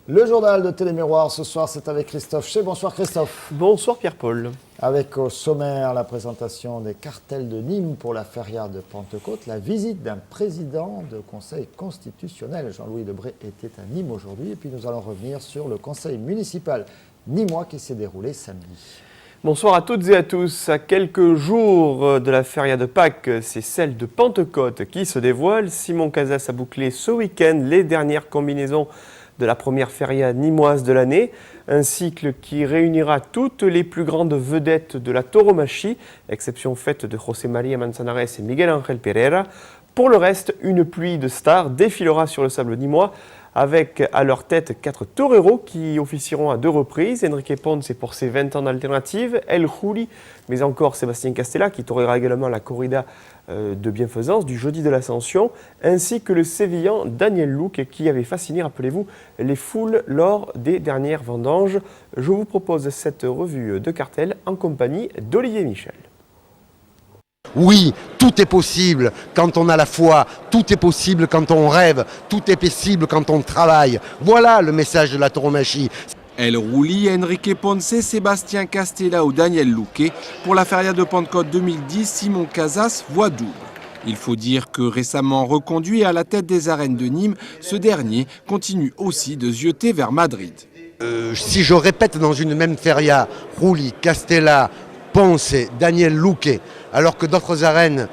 Le journal de Télémiroir ce soir, c'est avec Christophe Chez. Bonsoir Christophe. Bonsoir Pierre-Paul. Avec au sommaire la présentation des cartels de Nîmes pour la feria de Pentecôte, la visite d'un président de conseil constitutionnel. Jean-Louis Debré était à Nîmes aujourd'hui et puis nous allons revenir sur le conseil municipal nîmois qui s'est déroulé samedi. Bonsoir à toutes et à tous. À quelques jours de la feria de Pâques, c'est celle de Pentecôte qui se dévoile. Simon Casas a bouclé ce week-end les dernières combinaisons de la première feria nîmoise de l'année, un cycle qui réunira toutes les plus grandes vedettes de la tauromachie, exception faite de José María Manzanares et Miguel Ángel Pereira. Pour le reste, une pluie de stars défilera sur le sable nîmois, avec à leur tête 4 toreros qui officieront à 2 reprises. Enrique Ponce pour ses 20 ans d'alternative, El Juli, mais encore Sébastien Castella qui torera également la corrida de bienfaisance du jeudi de l'Ascension, ainsi que le sévillan Daniel Luque qui avait fasciné, rappelez-vous, les foules lors des dernières vendanges. Je vous propose cette revue de cartel en compagnie d'Olivier Michel. Oui, tout est possible quand on a la foi, tout est possible quand on rêve, tout est possible quand on travaille. Voilà le message de la tauromachie. El Juli, Enrique Ponce, Sébastien Castella ou Daniel Luque. Pour la feria de Pentecôte 2010, Simon Casas voit double. Il faut dire que récemment reconduit à la tête des arènes de Nîmes, ce dernier continue aussi de zioter vers Madrid. Si je répète dans une même feria, Juli, Castella, Ponce, Daniel Luque, alors que d'autres arènes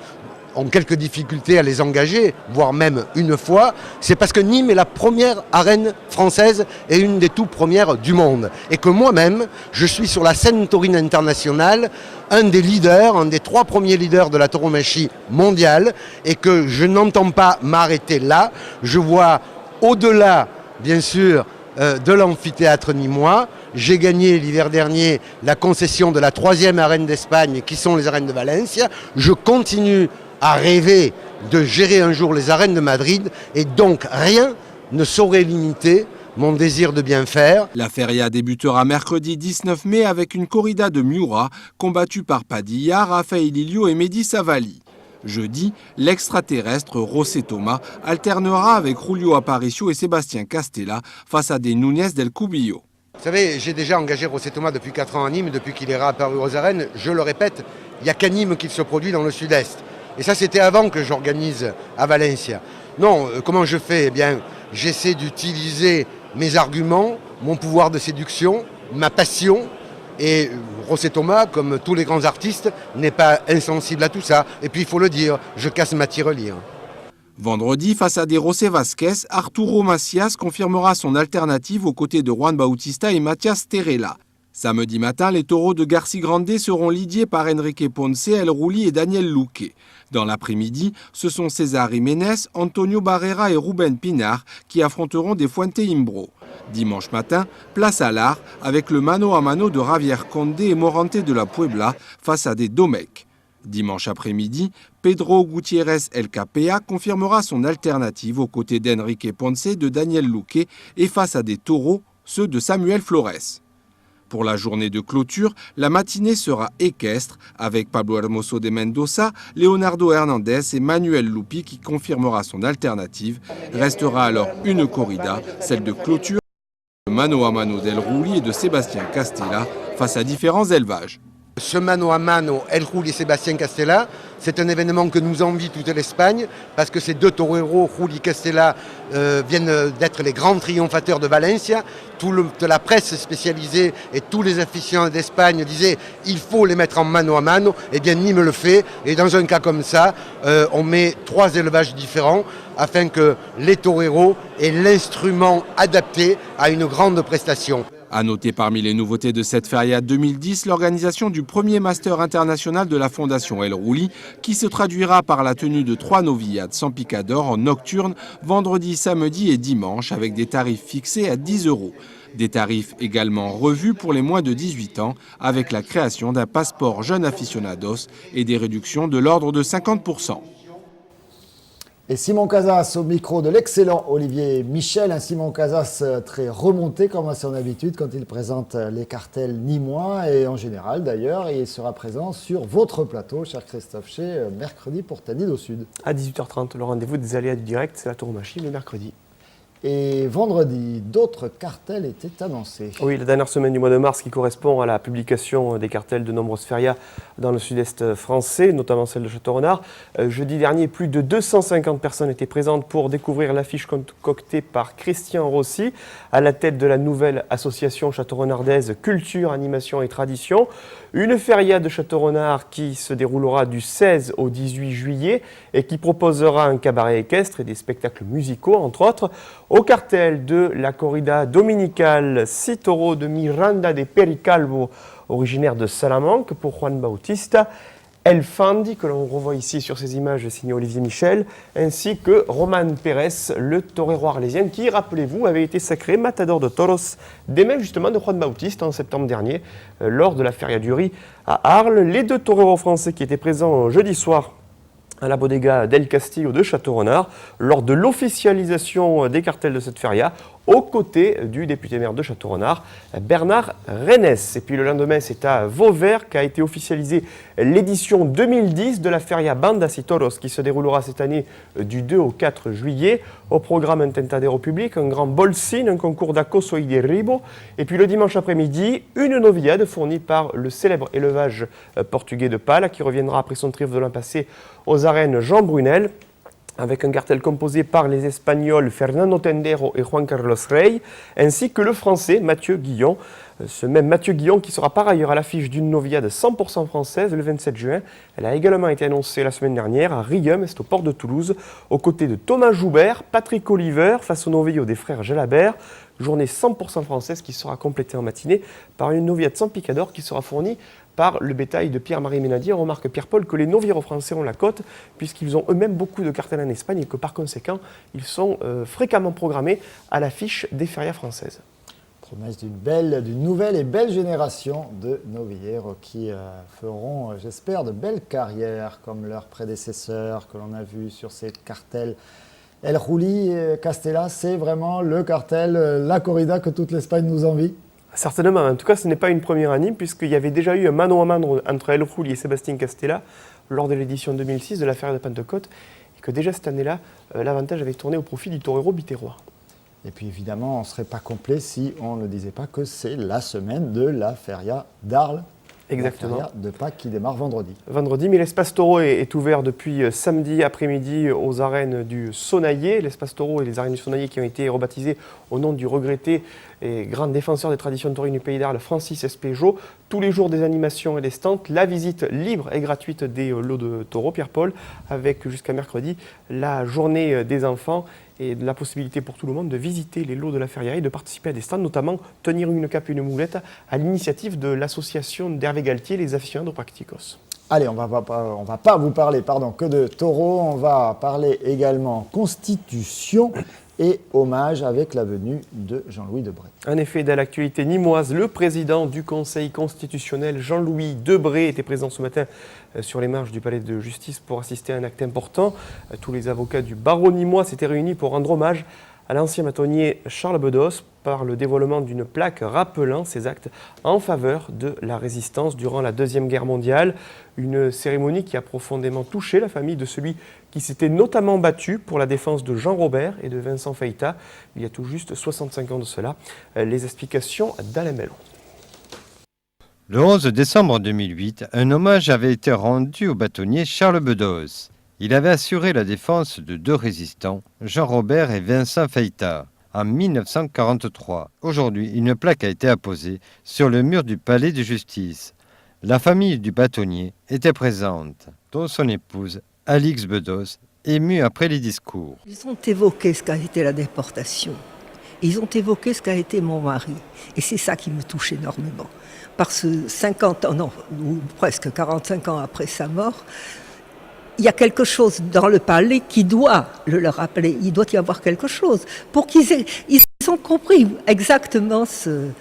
ont quelques difficultés à les engager, voire même une fois, c'est parce que Nîmes est la première arène française et une des tout premières du monde. Et que moi-même, je suis sur la scène taurine internationale, un des leaders, un des 3 premiers leaders de la tauromachie mondiale, et que je n'entends pas m'arrêter là. Je vois au-delà, bien sûr, de l'amphithéâtre nîmois. J'ai gagné l'hiver dernier la concession de la 3e arène d'Espagne, qui sont les arènes de Valencia. Je continue à rêver de gérer un jour les arènes de Madrid, et donc rien ne saurait limiter mon désir de bien faire. La feria débutera mercredi 19 mai avec une corrida de Miura, combattue par Padilla, Rafael Lillo et Mehdi Savali. Jeudi, l'extraterrestre José Thomas alternera avec Julio Aparicio et Sébastien Castella face à des Núñez del Cubillo. Vous savez, j'ai déjà engagé José Thomas depuis 4 ans à Nîmes, depuis qu'il est réapparu aux arènes. Je le répète, il n'y a qu'à Nîmes qu'il se produit dans le sud-est. Et ça, c'était avant que j'organise à Valencia. Non, comment je fais? Eh bien, j'essaie d'utiliser mes arguments, mon pouvoir de séduction, ma passion. Et José Thomas, comme tous les grands artistes, n'est pas insensible à tout ça. Et puis, il faut le dire, je casse ma tirelire. Vendredi, face à des José Vasquez, Arturo Macias confirmera son alternative aux côtés de Juan Bautista et Mathias Terrella. Samedi matin, les taureaux de Garci Grande seront lidiés par Enrique Ponce, El Juli et Daniel Luque. Dans l'après-midi, ce sont César Jiménez, Antonio Barrera et Ruben Pinar qui affronteront des Fuente Imbro. Dimanche matin, place à l'art avec le mano à mano de Javier Conde et Morante de la Puebla face à des Domecq. Dimanche après-midi, Pedro Gutiérrez El Capea confirmera son alternative aux côtés d'Enrique Ponce, de Daniel Luque et face à des taureaux, ceux de Samuel Flores. Pour la journée de clôture, la matinée sera équestre avec Pablo Hermoso de Mendoza, Leonardo Hernandez et Manuel Lupi qui confirmera son alternative. Restera alors une corrida, celle de clôture, de mano à mano d'El Juli et de Sébastien Castella face à différents élevages. Ce mano à mano, El Juli et Sébastien Castella, c'est un événement que nous envie toute l'Espagne, parce que ces 2 toreros, Juli et Castella, viennent d'être les grands triomphateurs de Valencia. Toute la presse spécialisée et tous les aficionados d'Espagne disaient il faut les mettre en mano à mano. Eh bien, Nîmes le fait, et dans un cas comme ça, on met 3 élevages différents afin que les toreros aient l'instrument adapté à une grande prestation. À noter parmi les nouveautés de cette feria 2010, l'organisation du premier Master international de la Fondation El Juli, qui se traduira par la tenue de 3 novillades sans picador en nocturne, vendredi, samedi et dimanche, avec des tarifs fixés à 10 €. Des tarifs également revus pour les moins de 18 ans, avec la création d'un passeport jeune aficionados et des réductions de l'ordre de 50%. Et Simon Casas au micro de l'excellent Olivier Michel, un Simon Casas très remonté comme à son habitude quand il présente les cartels nîmois et en général d'ailleurs, et il sera présent sur votre plateau, cher Christophe Chez, mercredi pour Tanid au Sud. À 18h30, le rendez-vous des aléas du direct, c'est la tauromachie le mercredi. Et vendredi, d'autres cartels étaient annoncés. Oui, la dernière semaine du mois de mars qui correspond à la publication des cartels de nombreuses férias dans le sud-est français, notamment celle de Château-Renard. Jeudi dernier, plus de 250 personnes étaient présentes pour découvrir l'affiche concoctée par Christian Rossi à la tête de la nouvelle association château-renardaise Culture, Animation et Tradition. Une feria de Château-Renard qui se déroulera du 16 au 18 juillet et qui proposera un cabaret équestre et des spectacles musicaux, entre autres. Au cartel de la corrida dominicale, 6 taureaux de Miranda de Pericalvo, originaire de Salamanque, pour Juan Bautista, El Fandi, que l'on revoit ici sur ces images signées Olivier Michel, ainsi que Roman Pérez, le torero arlésien, qui, rappelez-vous, avait été sacré matador de toros des mains justement de Juan Bautista en septembre dernier, lors de la Feria du Riz à Arles. Les deux toreros français qui étaient présents jeudi soir à la bodega del Castillo de Château-Renard, lors de l'officialisation des cartels de cette feria, aux côtés du député maire de Château-Renard, Bernard Rennes. Et puis le lendemain, c'est à Vauvert qu'a été officialisée l'édition 2010 de la feria Bandas y Toros, qui se déroulera cette année du 2 au 4 juillet. Au programme un tentadero public, un grand bolsin, un concours d'acoso y derribo. Et puis le dimanche après-midi, une novillade fournie par le célèbre élevage portugais de Pala, qui reviendra après son triomphe de l'an passé aux arènes Jean Brunel, avec un cartel composé par les Espagnols Fernando Tendero et Juan Carlos Rey, ainsi que le Français Mathieu Guillon. Ce même Mathieu Guillon qui sera par ailleurs à l'affiche d'une novillade 100% française le 27 juin. Elle a également été annoncée la semaine dernière à Riom, c'est au port de Toulouse, aux côtés de Thomas Joubert, Patrick Oliver, face au novillo des frères Jalabert. Journée 100% française qui sera complétée en matinée par une novillade sans picador qui sera fournie par le bétail de Pierre-Marie Ménadier. On remarque, Pierre-Paul, que les novilleros français ont la cote, puisqu'ils ont eux-mêmes beaucoup de cartels en Espagne et que par conséquent, ils sont fréquemment programmés à l'affiche des férias françaises. Promesse d'une nouvelle et belle génération de novilleros qui feront, j'espère, de belles carrières comme leurs prédécesseurs que l'on a vus sur ces cartels. El Juli et Castella, c'est vraiment le cartel, la corrida que toute l'Espagne nous envie. Certainement. En tout cas, ce n'est pas une première année, puisqu'il y avait déjà eu un mano à mano entre El Juli et Sébastien Castella lors de l'édition 2006 de la Feria de Pentecôte, et que déjà cette année-là, l'avantage avait tourné au profit du torero biterrois. Et puis évidemment, on ne serait pas complet si on ne disait pas que c'est la semaine de la Feria d'Arles. Exactement. La Feria de Pâques qui démarre vendredi. Vendredi, mais l'espace taureau est ouvert depuis samedi après-midi aux arènes du Sonaillé. L'espace taureau et les arènes du Sonaillé qui ont été rebaptisées au nom du regretté et grand défenseur des traditions taurines du Pays d'Arles, Francis Espejo. Tous les jours des animations et des stands, la visite libre et gratuite des lots de taureaux, Pierre-Paul, avec jusqu'à mercredi la journée des enfants et de la possibilité pour tout le monde de visiter les lots de la feria et de participer à des stands, notamment tenir une cape et une moulette à l'initiative de l'association d'Hervé Galtier, les aficionados practicos. Allez, on va pas vous parler que de taureaux, on va parler également constitution et hommage avec la venue de Jean-Louis Debré. En effet, dans l'actualité nimoise, le président du Conseil constitutionnel, Jean-Louis Debré, était présent ce matin sur les marges du palais de justice pour assister à un acte important. Tous les avocats du barreau nimois s'étaient réunis pour rendre hommage à l'ancien bâtonnier Charles Bedos par le dévoilement d'une plaque rappelant ses actes en faveur de la résistance durant la Deuxième Guerre mondiale. Une cérémonie qui a profondément touché la famille de celui qui s'était notamment battu pour la défense de Jean Robert et de Vincent Feita, il y a tout juste 65 ans de cela. Les explications d'Alain Mellon. Le 11 décembre 2008, un hommage avait été rendu au bâtonnier Charles Bedos. Il avait assuré la défense de deux résistants, Jean Robert et Vincent Feita, en 1943. Aujourd'hui, une plaque a été apposée sur le mur du palais de justice. La famille du bâtonnier était présente, dont son épouse, Alix Bedos, émue après les discours. Ils ont évoqué ce qu'a été la déportation. Ils ont évoqué ce qu'a été mon mari. Et c'est ça qui me touche énormément. Parce que 50 ans, non, ou presque 45 ans après sa mort, il y a quelque chose dans le palais qui doit le leur rappeler. Il doit y avoir quelque chose pour qu'ils ont compris exactement ce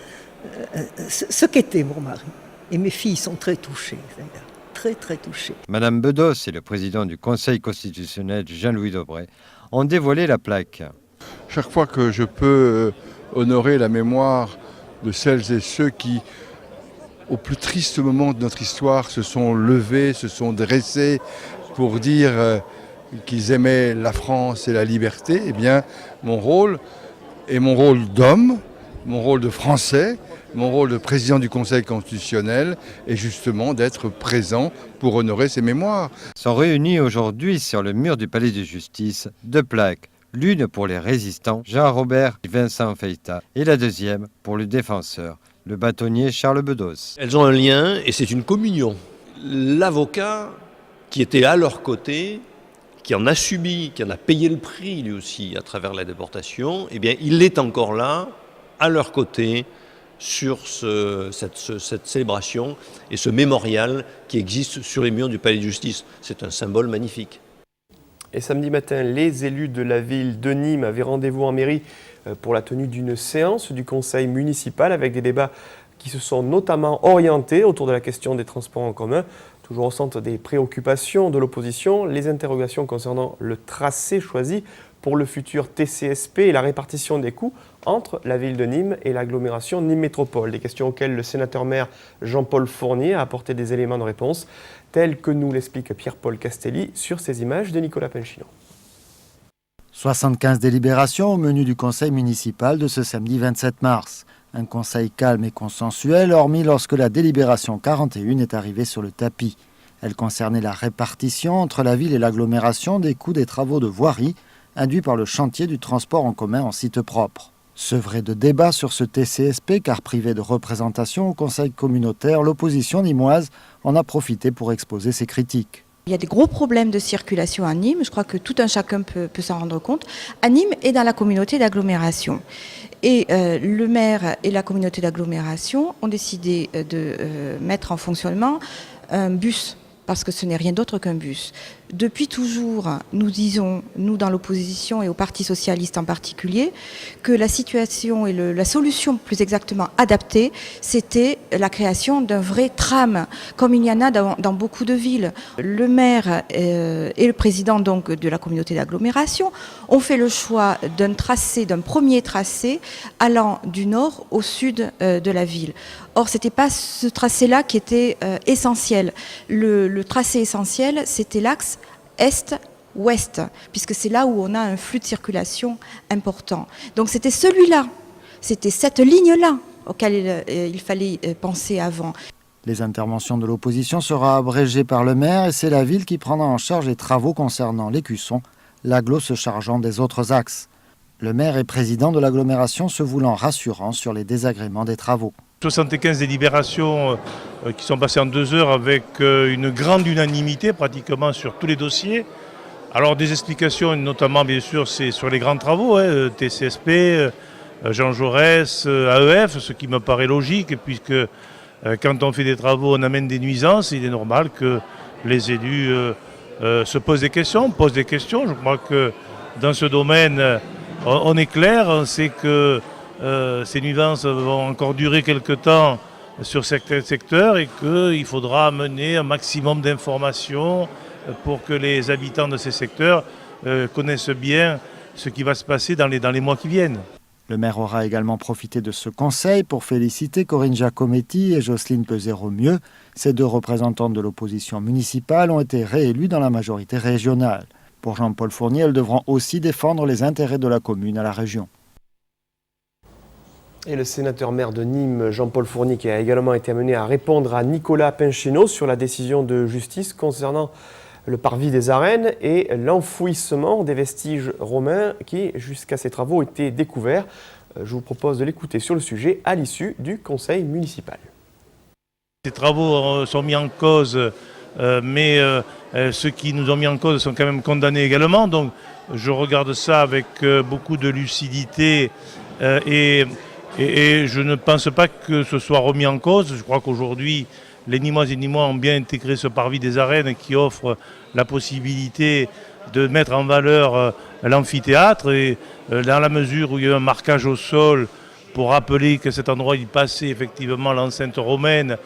qu'était mon mari. Et mes filles sont très touchées, d'ailleurs. Très, très touchées. Madame Bedos et le président du Conseil constitutionnel, Jean-Louis Debré, ont dévoilé la plaque. Chaque fois que je peux honorer la mémoire de celles et ceux qui, au plus triste moment de notre histoire, se sont levés, se sont dressés pour dire qu'ils aimaient la France et la liberté, eh bien, mon rôle, Et mon rôle d'homme, mon rôle de Français, mon rôle de président du Conseil constitutionnel est justement d'être présent pour honorer ces mémoires. Sont réunis aujourd'hui sur le mur du Palais de Justice 2 plaques. L'une pour les résistants, Jean Robert et Vincent Feyta, et la deuxième pour le défenseur, le bâtonnier Charles Bedos. Elles ont un lien et c'est une communion. L'avocat qui était à leur côté, qui en a subi, qui en a payé le prix lui aussi à travers la déportation, eh bien il est encore là, à leur côté, sur cette célébration et ce mémorial qui existe sur les murs du Palais de Justice. C'est un symbole magnifique. Et samedi matin, les élus de la ville de Nîmes avaient rendez-vous en mairie pour la tenue d'une séance du conseil municipal avec des débats qui se sont notamment orientés autour de la question des transports en commun. Toujours au centre des préoccupations de l'opposition, les interrogations concernant le tracé choisi pour le futur TCSP et la répartition des coûts entre la ville de Nîmes et l'agglomération Nîmes Métropole. Des questions auxquelles le sénateur-maire Jean-Paul Fournier a apporté des éléments de réponse, tels que nous l'explique Pierre-Paul Castelli sur ces images de Nicolas Pinchino. 75 délibérations au menu du conseil municipal de ce samedi 27 mars. Un conseil calme et consensuel, hormis lorsque la délibération 41 est arrivée sur le tapis. Elle concernait la répartition entre la ville et l'agglomération des coûts des travaux de voirie induits par le chantier du transport en commun en site propre. Sevré de débat sur ce TCSP, car privé de représentation au conseil communautaire, l'opposition nîmoise en a profité pour exposer ses critiques. Il y a des gros problèmes de circulation à Nîmes, je crois que tout un chacun peut s'en rendre compte, à Nîmes et dans la communauté d'agglomération. Et le maire et la communauté d'agglomération ont décidé de mettre en fonctionnement un bus, parce que ce n'est rien d'autre qu'un bus. Depuis toujours, nous disons, nous dans l'opposition et au Parti socialiste en particulier, que la situation et la solution plus exactement adaptée, c'était la création d'un vrai tram, comme il y en a dans beaucoup de villes. Le maire et le président donc de la communauté d'agglomération ont fait le choix d'un premier tracé allant du nord au sud de la ville. Or, ce n'était pas ce tracé-là qui était essentiel. Le tracé essentiel, c'était l'axe est-ouest, puisque c'est là où on a un flux de circulation important. Donc c'était celui-là, c'était cette ligne-là auquel il fallait penser avant. Les interventions de l'opposition seront abrégées par le maire et c'est la ville qui prendra en charge les travaux concernant l'écusson, l'agglo se chargeant des autres axes. Le maire est président de l'agglomération se voulant rassurant sur les désagréments des travaux. 75 délibérations qui sont passées en 2 heures avec une grande unanimité pratiquement sur tous les dossiers. Alors des explications notamment bien sûr c'est sur les grands travaux, TCSP, Jean Jaurès, AEF, ce qui me paraît logique puisque quand on fait des travaux on amène des nuisances, il est normal que les élus se posent des questions, Je crois que dans ce domaine on est clair, on sait que ces nuisances vont encore durer quelque temps sur certains secteurs et qu'il faudra amener un maximum d'informations pour que les habitants de ces secteurs connaissent bien ce qui va se passer dans les mois qui viennent. Le maire aura également profité de ce conseil pour féliciter Corinne Giacometti et Jocelyne Peuzero-Mieux. Ces 2 représentantes de l'opposition municipale ont été réélues dans la majorité régionale. Pour Jean-Paul Fournier, elles devront aussi défendre les intérêts de la commune à la région. Et le sénateur-maire de Nîmes, Jean-Paul Fournier, qui a également été amené à répondre à Nicolas Pinchino sur la décision de justice concernant le parvis des arènes et l'enfouissement des vestiges romains qui, jusqu'à ces travaux, ont été découverts. Je vous propose de l'écouter sur le sujet à l'issue du conseil municipal. Ces travaux sont mis en cause, mais ceux qui nous ont mis en cause sont quand même condamnés également. Donc je regarde ça avec beaucoup de lucidité et je ne pense pas que ce soit remis en cause. Je crois qu'aujourd'hui, les Nîmoises et Nîmois ont bien intégré ce parvis des arènes qui offre la possibilité de mettre en valeur l'amphithéâtre. Et dans la mesure où il y a eu un marquage au sol pour rappeler que cet endroit il passait effectivement l'enceinte romaine,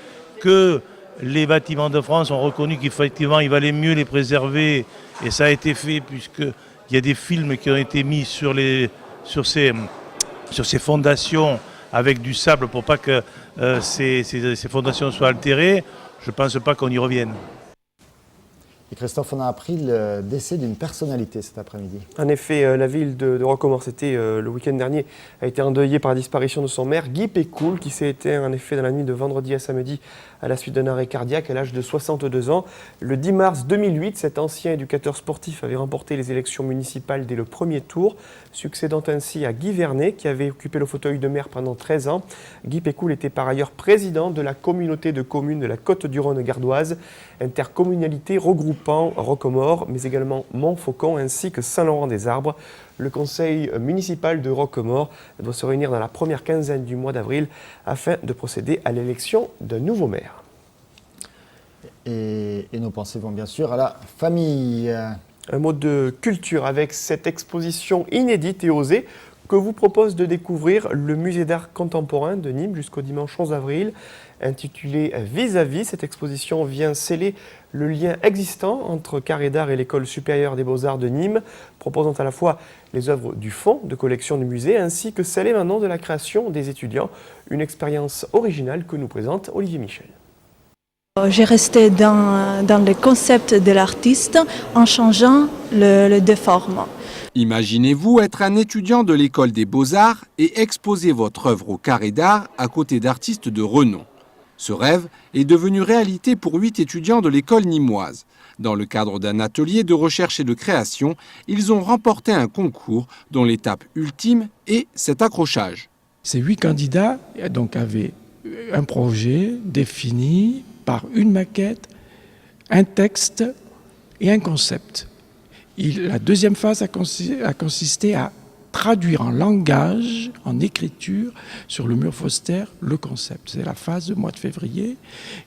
que les bâtiments de France ont reconnu qu'effectivement il valait mieux les préserver. Et ça a été fait puisqu'il y a des films qui ont été mis sur ces fondations avec du sable pour pas que ces fondations soient altérées, je ne pense pas qu'on y revienne. Et Christophe, on a appris le décès d'une personnalité cet après-midi. En effet, la ville de Rocamaure, c'était le week-end dernier, a été endeuillée par la disparition de son maire, Guy Pécoul, qui s'est éteint en effet dans la nuit de vendredi à samedi à la suite d'un arrêt cardiaque à l'âge de 62 ans. Le 10 mars 2008, cet ancien éducateur sportif avait remporté les élections municipales dès le premier tour, succédant ainsi à Guy Vernet, qui avait occupé le fauteuil de maire pendant 13 ans. Guy Pécoul était par ailleurs président de la communauté de communes de la Côte-du-Rhône gardoise, intercommunalité regroupant Rocamaure, mais également Montfaucon ainsi que Saint-Laurent-des-Arbres. Le conseil municipal de Rocamaure doit se réunir dans la première quinzaine du mois d'avril afin de procéder à l'élection d'un nouveau maire. Et nos pensées vont bien sûr à la famille. Un mot de culture avec cette exposition inédite et osée que vous propose de découvrir le musée d'art contemporain de Nîmes jusqu'au dimanche 11 avril. Intitulée Vis-à-vis, cette exposition vient sceller le lien existant entre Carré d'Art et l'École supérieure des beaux-arts de Nîmes, proposant à la fois les œuvres du fonds de collection du musée ainsi que celle émanant de la création des étudiants. Une expérience originale que nous présente Olivier Michel. J'ai resté dans le concept de l'artiste en changeant le de forme. Imaginez-vous être un étudiant de l'école des beaux-arts et exposer votre œuvre au Carré d'Art à côté d'artistes de renom. Ce rêve est devenu réalité pour 8 étudiants de l'école nîmoise. Dans le cadre d'un atelier de recherche et de création, ils ont remporté un concours dont l'étape ultime est cet accrochage. Ces 8 candidats donc, avaient un projet défini par une maquette, un texte et un concept. La deuxième phase a consisté à traduire en langage, en écriture, sur le mur Foster, le concept. C'est la phase du mois de février.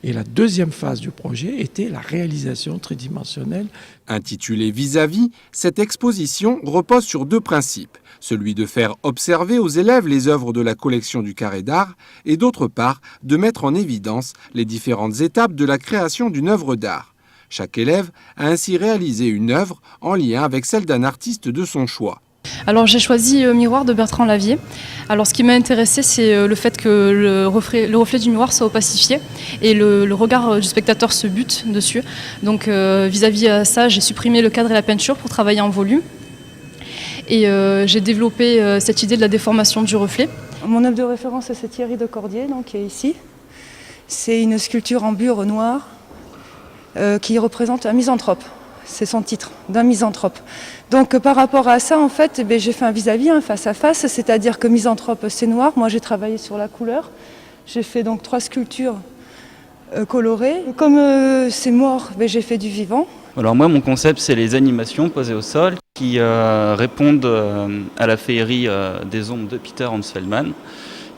Et la deuxième phase du projet était la réalisation tridimensionnelle. Intitulée Vis-à-vis, cette exposition repose sur 2 principes. Celui de faire observer aux élèves les œuvres de la collection du Carré d'Art et d'autre part, de mettre en évidence les différentes étapes de la création d'une œuvre d'art. Chaque élève a ainsi réalisé une œuvre en lien avec celle d'un artiste de son choix. Alors j'ai choisi Miroir de Bertrand Lavier. Alors ce qui m'a intéressé, c'est le fait que le reflet du miroir soit opacifié et le regard du spectateur se bute dessus. Donc vis-à-vis à ça, j'ai supprimé le cadre et la peinture pour travailler en volume. Et j'ai développé cette idée de la déformation du reflet. Mon œuvre de référence, c'est Thierry de Cordier, donc, qui est ici. C'est une sculpture en bure noire qui représente un misanthrope. C'est son titre, d'un misanthrope. Donc par rapport à ça, en fait, j'ai fait un vis-à-vis, un face-à-face, c'est-à-dire que misanthrope, c'est noir. Moi, j'ai travaillé sur la couleur. J'ai fait donc 3 sculptures colorées. Comme c'est mort, j'ai fait du vivant. Alors moi, mon concept, c'est les animations posées au sol qui répondent à la féerie des ombres de Peter Hans Feldman,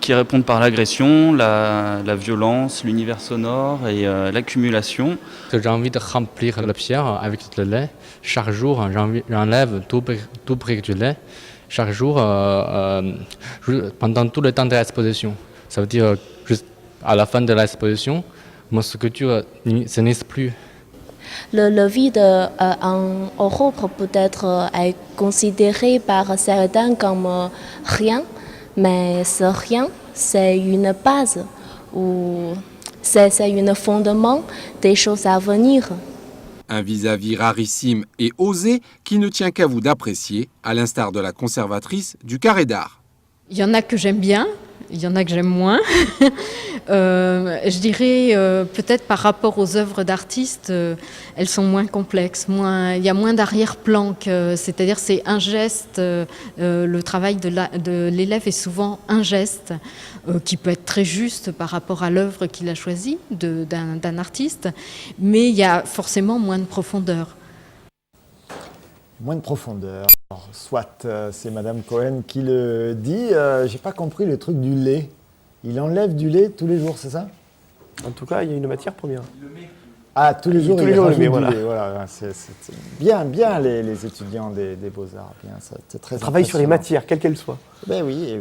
qui répondent par l'agression, la violence, l'univers sonore et l'accumulation. J'ai envie de remplir la pierre avec le lait. Chaque jour, j'enlève tout brique du lait. Chaque jour, pendant tout le temps de l'exposition. Ça veut dire juste à la fin de l'exposition, mon sculpture ne n'existe plus. Le vide en Europe peut-être est considéré par certains comme rien, mais ce rien, c'est une base ou c'est un fondement des choses à venir. Un vis-à-vis rarissime et osé qui ne tient qu'à vous d'apprécier, à l'instar de la conservatrice du Carré d'Art. Il y en a que j'aime bien, il y en a que j'aime moins. Je dirais peut-être par rapport aux œuvres d'artistes, elles sont moins complexes, il y a moins d'arrière-plan, c'est-à-dire c'est un geste, le travail de l'élève est souvent un geste qui peut être très juste par rapport à l'œuvre qu'il a choisie d'un artiste, mais il y a forcément moins de profondeur. Moins de profondeur. Alors, soit c'est Madame Cohen qui le dit. J'ai pas compris le truc du lait. Il enlève du lait tous les jours, c'est ça? En tout cas, il y a une matière première. Ah, tous les jours, il rajoute du voilà. lait. Voilà. C'est bien les étudiants des Beaux-Arts. C'est très travaille sur les matières, quelles qu'elles soient. Ben oui.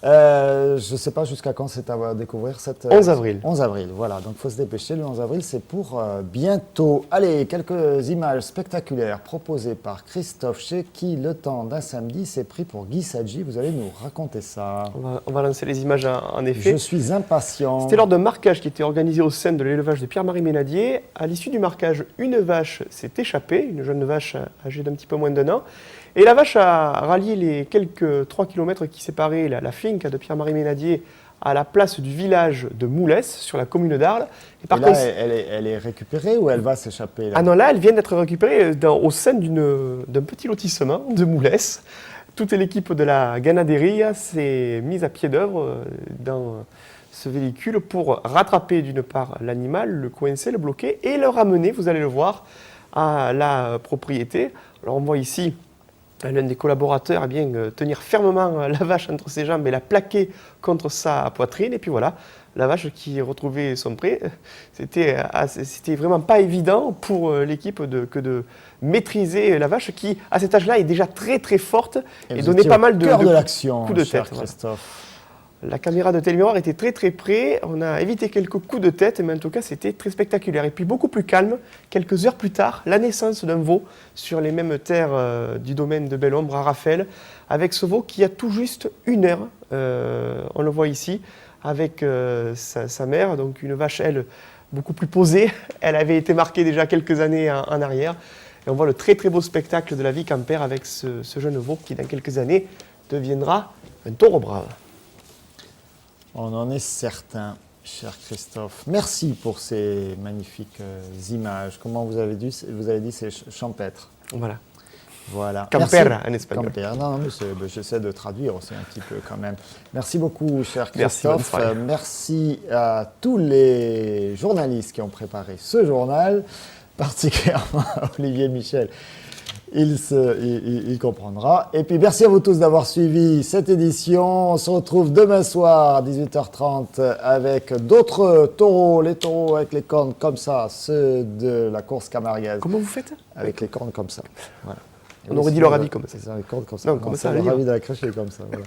Je ne sais pas jusqu'à quand c'est à découvrir cette... 11 avril. 11 avril, voilà. Donc il faut se dépêcher. Le 11 avril, c'est pour bientôt. Allez, quelques images spectaculaires proposées par Christophe Chéqui. Le temps d'un samedi, c'est pris pour Guy Sadji. Vous allez nous raconter ça. On va lancer les images en effet. Je suis impatient. C'était lors d'un marquage qui était organisé au sein de l'élevage de Pierre-Marie Ménadier. Marmier. À l'issue du marquage, une vache s'est échappée, une jeune vache âgée d'un petit peu moins d'1 an. Et la vache a rallié les quelques 3 km qui séparaient la finca de Pierre-Marie Ménadier à la place du village de Moulès, sur la commune d'Arles. Et par contre, elle est récupérée ou elle va s'échapper? Ah non, là, elle vient d'être récupérée au sein d'un petit lotissement de Moulès. Toute l'équipe de la Ganaderia s'est mise à pied d'œuvre dans ce véhicule pour rattraper d'une part l'animal, le coincer, le bloquer et le ramener, vous allez le voir, à la propriété. Alors on voit ici l'un des collaborateurs tenir fermement la vache entre ses jambes et la plaquer contre sa poitrine. Et puis voilà, la vache qui retrouvait son pré. C'était vraiment pas évident pour l'équipe que de maîtriser la vache qui, à cet âge-là, est déjà très très forte et donnait pas mal de coups de tête. Christophe. La caméra de Télémiroir était très très près, on a évité quelques coups de tête, mais en tout cas c'était très spectaculaire. Et puis beaucoup plus calme, quelques heures plus tard, la naissance d'un veau sur les mêmes terres du domaine de Belle-Ombre à Raphaël, avec ce veau qui a tout juste 1 heure, on le voit ici, avec sa mère, donc une vache, elle, beaucoup plus posée. Elle avait été marquée déjà quelques années en arrière. Et on voit le très très beau spectacle de la vie campère avec ce jeune veau qui dans quelques années deviendra un taureau brave. On en est certain, cher Christophe. Merci pour ces magnifiques images. Comment vous avez dit c'est champêtre. Voilà. Campera en espagnol. Campera. Non, mais j'essaie de traduire aussi un petit peu quand même. Merci beaucoup, cher Christophe. Merci à tous les journalistes qui ont préparé ce journal, particulièrement à Olivier Michel. Il comprendra. Et puis merci à vous tous d'avoir suivi cette édition. On se retrouve demain soir à 18h30 avec d'autres taureaux, les taureaux avec les cornes comme ça, ceux de la course camarguaise. Comment vous faites? Avec les cornes comme ça. Voilà. On aurait dit leur avis comme ça. C'est ça, les cornes comme ça. Non, comme ça. Le ravi de la crèche est comme ça. Voilà.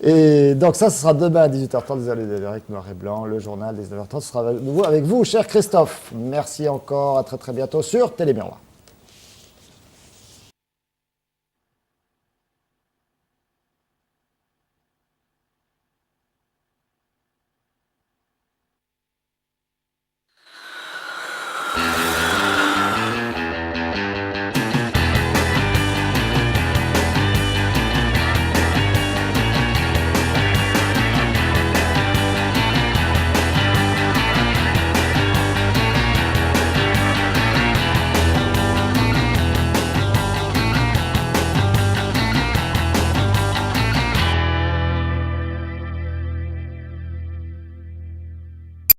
Et donc ça, ce sera demain à 18h30, désolé d'Éric Noir et Blanc. Le journal 19h30 sera avec vous, cher Christophe. Merci encore, à très très bientôt sur Télémiroir.